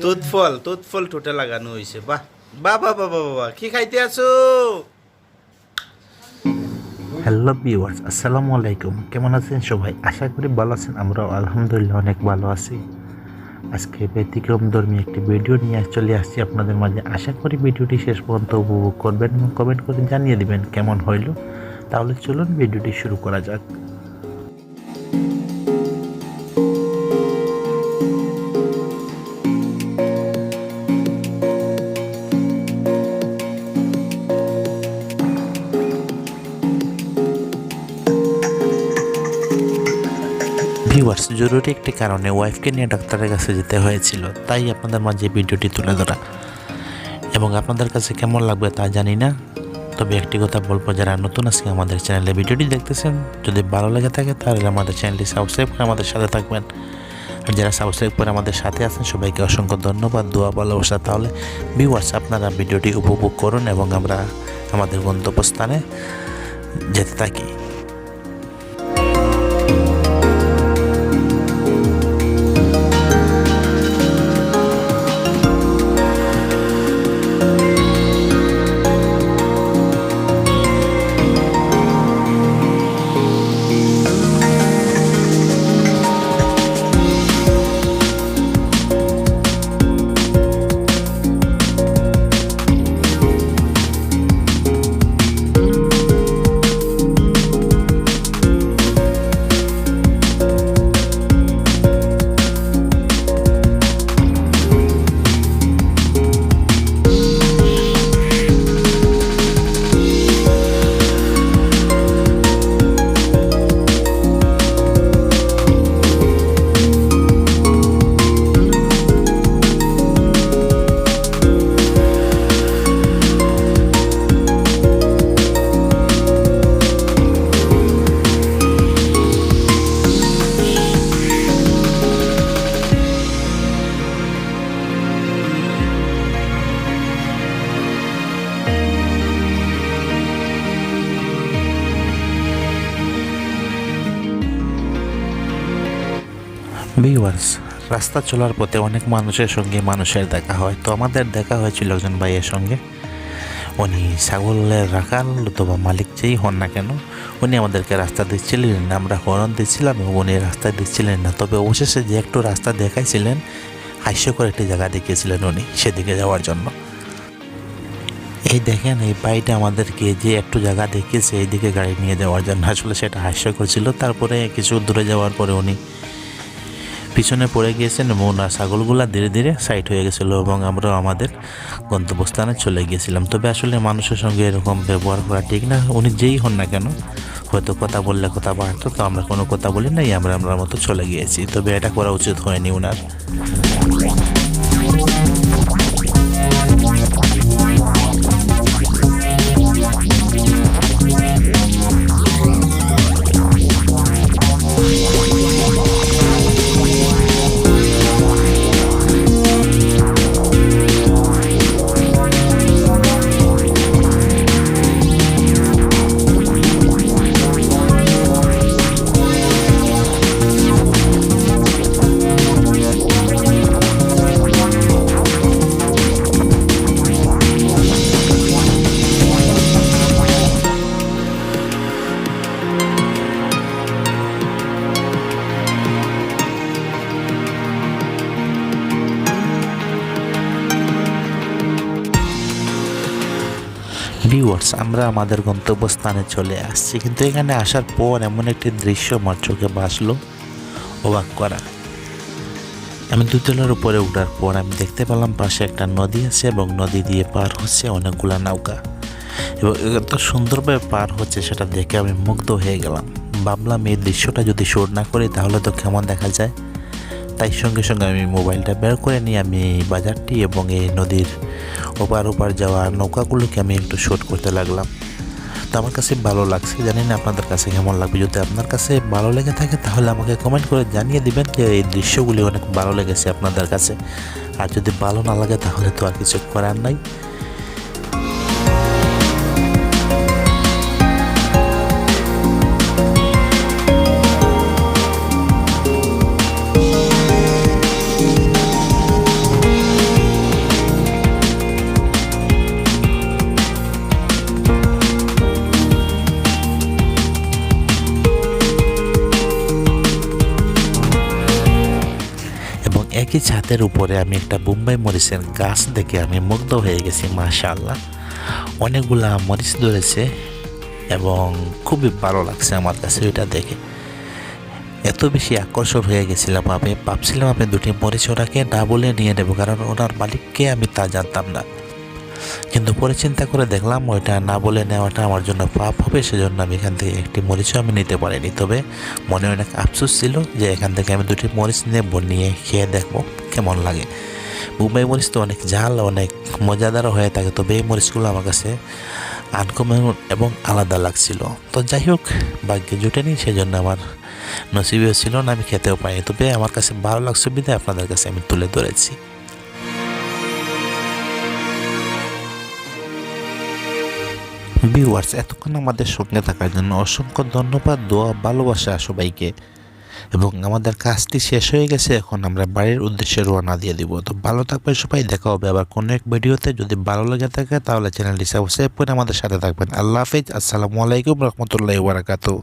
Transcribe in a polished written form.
তুতফল ঠোঁটে লাগানো হয়েছে। বাহ বাহ বাহ বাহ বাহ, কি খাইতে আছো? হ্যালো ভিউয়ার্স, আসসালামু আলাইকুম। কেমন আছেন সবাই? আশা করি ভালো আছেন। আমরাও আলহামদুলিল্লাহ অনেক ভালো আছি। আজকে ব্যতিক্রম ধর্মী একটি ভিডিও নিয়ে চলে আসছি আপনাদের মাঝে। আশা করি ভিডিওটি শেষ পর্যন্ত উপভোগ করবেন এবং কমেন্ট করে জানিয়ে দিবেন কেমন হইল। তাহলে চলুন ভিডিওটি শুরু করা যাক। ভিউয়ার্স, জরুরি একটি কারণে ওয়াইফকে নিয়ে ডাক্তারের কাছে যেতে হয়েছিল, তাই আপনাদের মাঝে ভিডিওটি তুলে ধরা। এবং আপনাদের কাছে কেমন লাগবে তা জানি না, তবে একটি কথা বলবো, যারা নতুন আজকে আমাদের চ্যানেলে ভিডিওটি দেখতেছেন, যদি ভালো লেগে থাকে তাহলে আমাদের চ্যানেলটি সাবস্ক্রাইব করে আমাদের সাথে থাকবেন। আর যারা সাবস্ক্রাইব করে আমাদের সাথে আছেন সবাইকে অসংখ্য ধন্যবাদ, দোয়া ভালোবাসা। তাহলে ভিউয়ার্স, আপনারা ভিডিওটি উপভোগ করুন এবং আমরা আমাদের গন্তব্যস্থানে যেতে থাকি। ভিউয়ার্স, রাস্তা চলার পথে অনেক মানুষের সঙ্গে মানুষের দেখা হয়। তো আমাদের দেখা হয়েছিল একজন ভাইয়ের সঙ্গে। উনি ছাগলের রাখাল অথবা মালিক যেই হন না কেন, উনি আমাদেরকে রাস্তা দিচ্ছিলেন না। আমরা হরণ দিচ্ছিলাম এবং উনি রাস্তা দিচ্ছিলেন না। তবে অবশেষে যে একটু রাস্তা দেখাইছিলেন, হাস্যকর একটি জায়গা দেখিয়েছিলেন উনি সেদিকে যাওয়ার জন্য। এই দেখেন, এই ভাইটা আমাদেরকে যে একটু জায়গা দেখিয়েছে এইদিকে গাড়ি নিয়ে যাওয়ার জন্য, আসলে সেটা হাস্যকর ছিল। তারপরে কিছু দূরে যাওয়ার পরে উনি পিছনে পড়ে গিয়েছেন এবং ওনার ছাগলগুলা ধীরে ধীরে সাইড হয়ে গেছিলো এবং আমরা আমাদের গন্তব্যস্থানে চলে গিয়েছিলাম। তবে আসলে মানুষের সঙ্গে এরকম ব্যবহার করা ঠিক না। উনি যেই হন না কেন, হয়তো কথা বললে কথা বাড়তো, তো আমরা কোনো কথা বলি নাই, আমরা আমার মতো চলে গিয়েছি। তবে এটা করা উচিত হয়নি ওনার। ভিউয়ার্স, আমরা আমাদের গন্তব্যস্থানে চলে আসছি, কিন্তু এখানে আসার পর এমন একটি দৃশ্য আমার চোখে ভাসলো, অবাক করা। আমি দুতলার উপরে ওঠার পর আমি দেখতে পেলাম পাশে একটা নদী আছে এবং নদী দিয়ে পার হচ্ছে অনেকগুলা নৌকা এবং এত সুন্দরভাবে পার হচ্ছে, সেটা দেখে আমি মুগ্ধ হয়ে গেলাম। ভাবলাম এই দৃশ্যটা যদি শুট না করি তাহলে তো কেমন দেখা যায়। তাই সঙ্গে সঙ্গে আমি মোবাইলটা বের করে নিয়ে আমি এই বাজারটি এবং এই নদীর ওপার যাওয়া নৌকাগুলোকে আমি একটু শ্যুট করতে লাগলাম। তো আমার কাছে ভালো লাগছে, জানি না আপনাদের কাছে কেমন লাগবে। যদি আপনার কাছে ভালো লেগে থাকে তাহলে আমাকে কমেন্ট করে জানিয়ে দিবেন যে এই দৃশ্যগুলি অনেক ভালো লেগেছে আপনাদের কাছে। আর যদি ভালো না লাগে তাহলে তো আর কিছু করার নাই। একই ছাদের উপরে আমি একটা বোম্বাই মরিচের গাছ দেখে আমি মুগ্ধ হয়ে গেছি। মাশাআল্লাহ, অনেকগুলা মরিচ ধরেছে এবং খুবই ভালো লাগছে আমার কাছে ওইটা দেখে। এত বেশি আকর্ষণ হয়ে গেছিলাম, আমি ভাবছিলাম আমি দুটি মরিচ ওনাকে না বলে নিয়ে নেব, কারণ ওনার মালিককে আমি তা জানতাম না। কিন্তু পরে চিন্তা করে দেখলাম ওইটা না বলে নেওয়াটা আমার জন্য পাপ হবে, সেজন্য আমি এখান থেকে একটি মরিচও আমি নিতে পারিনি। তবে মনে অনেক আফসোস ছিল যে এখান থেকে আমি দুটি মরিচ নিয়ে খেয়ে দেখবো কেমন লাগে। মুম্বাই মরিচ তো অনেক ঝাল, অনেক মজাদারও হয়ে থাকে, তবে এই মরিচগুলো আমার কাছে আনকমন এবং আলাদা লাগছিল। তো যাই হোক, ভাগ্যে জুটেনি, সেজন্য আমার নসিবেও ছিল না, আমি খেতেও পাইনি। তবে আমার কাছে ভালো লাগছে বিধায় আপনাদের কাছে আমি তুলে ধরেছি। ভিউয়ার্স, এতক্ষণ আমাদের সঙ্গে থাকার জন্য অসংখ্য ধন্যবাদ, দোয়া, ভালোবাসা সবাইকে। এবং আমাদের কাজটি শেষ হয়ে গেছে, এখন আমরা বাড়ির উদ্দেশ্যে রওনা দিয়ে দিব। তো ভালো থাকবেন সবাই, দেখা হবে আবার কোনো এক ভিডিওতে। যদি ভালো লেগে থাকে তাহলে চ্যানেলটি সাবস্ক্রাইব করে আমাদের সাথে থাকবেন। আল্লাহ হাফেজ, আসসালামু আলাইকুম রহমতুল্লাহি ওয়া বারাকাতুহু।